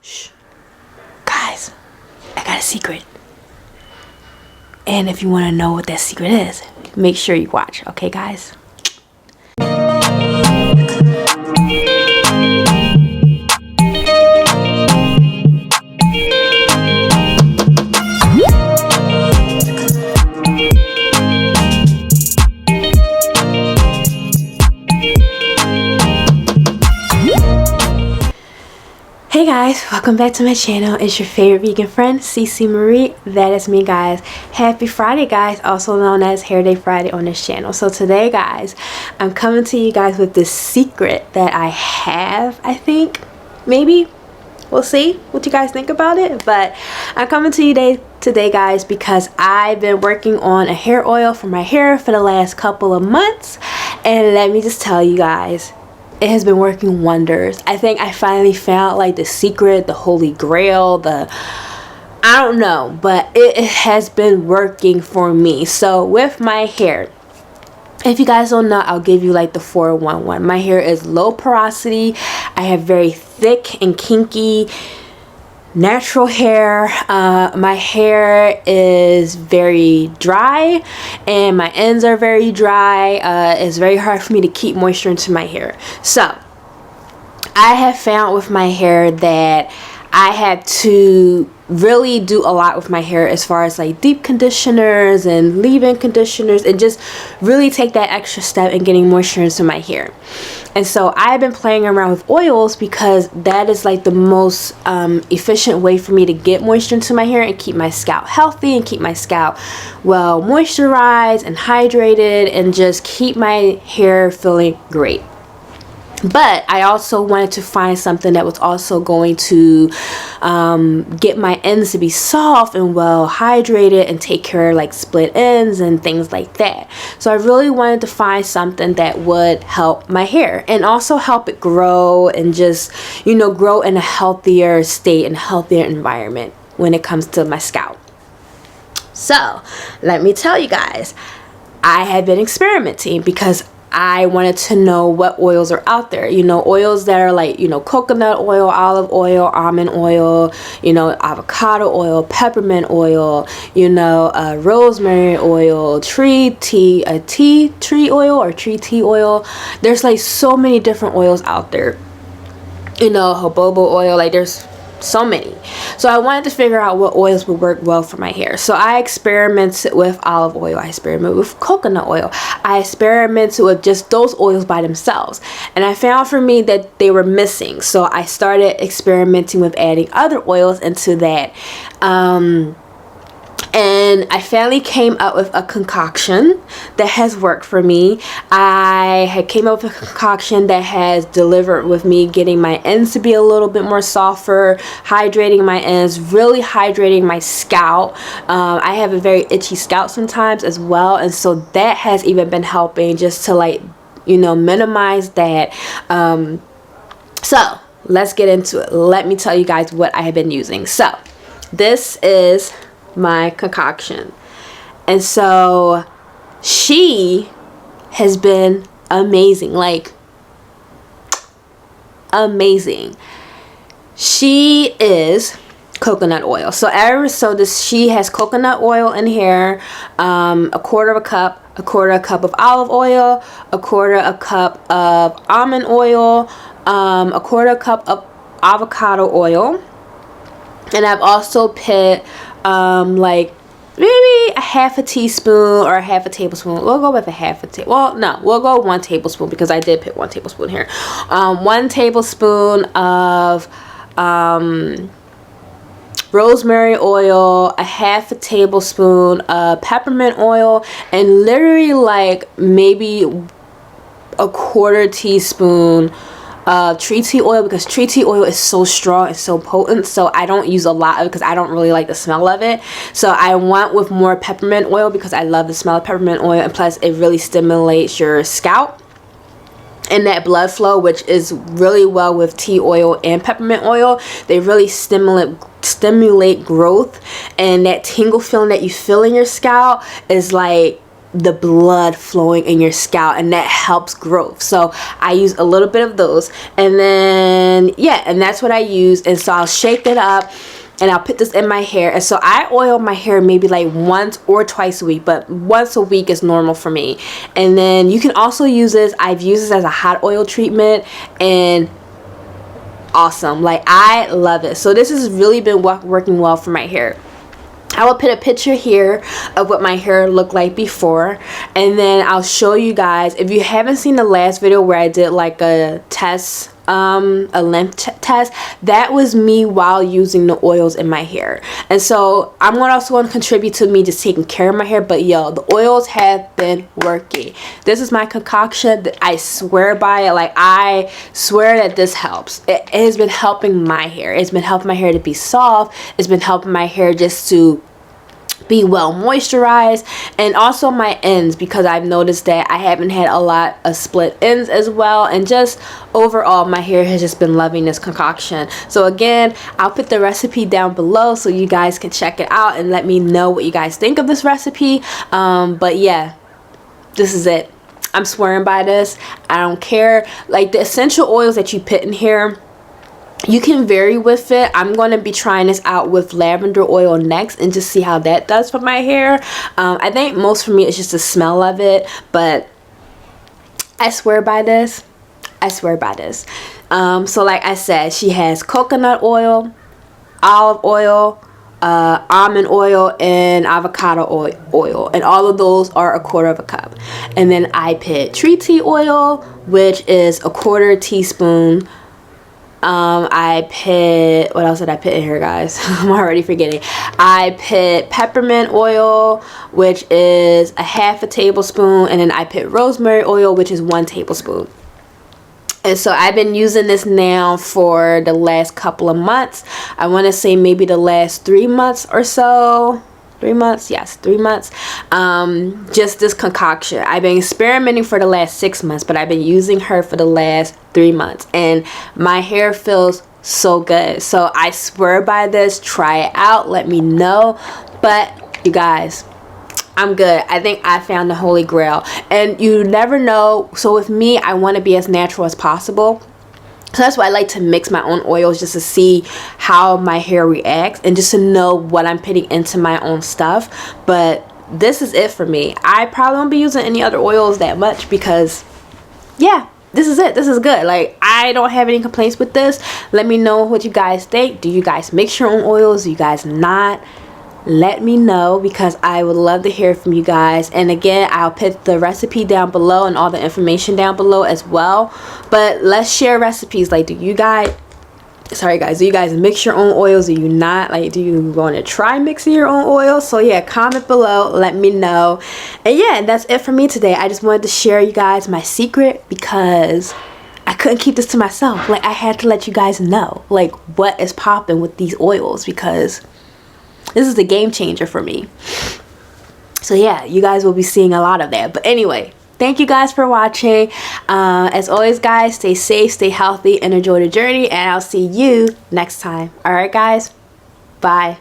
Shh. Guys, I got a secret. And if you want to know what that secret is, make sure you watch, okay guys? Hey guys, welcome back to my channel. It's your favorite vegan friend, Cece Marie. That is me, guys. Happy Friday, guys, also known as Hair Day Friday on this channel. So today, guys, I'm coming to you guys with this secret that I have, I think. Maybe. We'll see what you guys think about it. But I'm coming to you today, guys, because I've been working on a hair oil for my hair for the last couple of months. And let me just tell you guys, it has been working wonders. I think I finally found like the secret, the holy grail, I don't know, but it has been working for me. So with my hair, if you guys don't know, I'll give you like the 411. My hair is low porosity. I have very thick and kinky natural hair. My hair is very dry and my ends are very dry. It's very hard for me to keep moisture into my hair. So I have found with my hair that I had to really do a lot with my hair as far as like deep conditioners and leave-in conditioners, and just really take that extra step in getting moisture into my hair. And so I've been playing around with oils because that is like the most efficient way for me to get moisture into my hair and keep my scalp healthy and keep my scalp well moisturized and hydrated and just keep my hair feeling great. But I also wanted to find something that was also going to get my ends to be soft and well hydrated and take care of like split ends and things like that. So I really wanted to find something that would help my hair and also help it grow and just, you know, grow in a healthier state and healthier environment when it comes to my scalp. So let me tell you guys, I have been experimenting because I wanted to know what oils are out there. You know, oils that are like, you know, coconut oil, olive oil, almond oil, you know, avocado oil, peppermint oil, you know, rosemary oil, tea tree oil or tree tea oil. There's like so many different oils out there. You know, jojoba oil, like there's so many. So I wanted to figure out what oils would work well for my hair. So I experimented with olive oil, I experimented with coconut oil, I experimented with just those oils by themselves, and I found for me that they were missing. So I started experimenting with adding other oils into that, and I finally came up with a concoction that has worked for me. I had came up with a concoction that has delivered with me getting my ends to be a little bit more softer, hydrating my ends, really hydrating my scalp. I have a very itchy scalp sometimes as well, and so that has even been helping just to, like, you know, minimize that. So let's get into it. Let me tell you guys what I have been using. So this is my concoction, and so she has been amazing, like amazing. She is coconut oil. So she has coconut oil in here, a quarter of a cup of olive oil, a quarter a cup of almond oil, a quarter cup of avocado oil, and I've also put like maybe a half a teaspoon or a half a tablespoon. We'll go with a half a tablespoon. Well, no, we'll go 1 tablespoon because I did put 1 tablespoon here. 1 tablespoon of rosemary oil, a half a tablespoon of peppermint oil, and literally like maybe a quarter teaspoon tree tea oil, because tree tea oil is so strong and so potent, so I don't use a lot of it because I don't really like the smell of it. So I went with more peppermint oil because I love the smell of peppermint oil, and plus it really stimulates your scalp and that blood flow, which is really well with tea oil and peppermint oil. They really stimulate growth, and that tingle feeling that you feel in your scalp is like the blood flowing in your scalp, and that helps growth. So I use a little bit of those, and then yeah, and that's what I use. And so I'll shake it up and I'll put this in my hair. And so I oil my hair maybe like once or twice a week, but once a week is normal for me. And then you can also use this, I've used this as a hot oil treatment, and awesome, like I love it. So this has really been working well for my hair. I will put a picture here of what my hair looked like before, and then I'll show you guys, if you haven't seen the last video where I did like a test, a length test, that was me while using the oils in my hair. And so I'm also going to contribute to me just taking care of my hair. But yo, the oils have been working. This is my concoction that I swear by it. Like I swear that this helps. It has been helping my hair. It's been helping my hair to be soft. It's been helping my hair just to be well moisturized, and also my ends, because I've noticed that I haven't had a lot of split ends as well, and just overall my hair has just been loving this concoction. So again, I'll put the recipe down below so you guys can check it out and let me know what you guys think of this recipe. But yeah, this is it. I'm swearing by this. I don't care, like the essential oils that you put in here, you can vary with it. I'm going to be trying this out with lavender oil next and just see how that does for my hair. I think most for me it's just the smell of it, but I swear by this. I swear by this. So like I said, she has coconut oil, olive oil, almond oil, and avocado oil, and all of those are 1/4 cup. And then I put tree tea oil, which is 1/4 teaspoon. I put, what else did I put in here, guys? I'm already forgetting. I put peppermint oil, which is 1/2 tablespoon, and then I put rosemary oil, which is 1 tablespoon. And so I've been using this now for the last couple of months. I want to say maybe the last 3 months or so. 3 months, yes, 3 months. Just this concoction. I've been experimenting for the last 6 months, but I've been using her for the last 3 months, and my hair feels so good. So I swear by this. Try it out, let me know. But you guys, I'm good. I think I found the holy grail, and you never know. So with me, I want to be as natural as possible. So that's why I like to mix my own oils, just to see how my hair reacts and just to know what I'm putting into my own stuff. But this is it for me. I probably won't be using any other oils that much, because yeah, this is it. This is good. Like I don't have any complaints with this. Let me know what you guys think. Do you guys mix your own oils? Do you guys not? Let me know, because I would love to hear from you guys. And again, I'll put the recipe down below and all the information down below as well. But let's share recipes. Like, do you guys, sorry guys, do you guys mix your own oils? Do you not? Like, do you want to try mixing your own oils? So yeah, comment below, let me know. And yeah, that's it for me today. I just wanted to share you guys my secret, because I couldn't keep this to myself. Like I had to let you guys know like what is popping with these oils, because this is a game changer for me. So yeah, you guys will be seeing a lot of that. But anyway, thank you guys for watching. As always, guys, stay safe, stay healthy, and enjoy the journey. And I'll see you next time. All right, guys. Bye.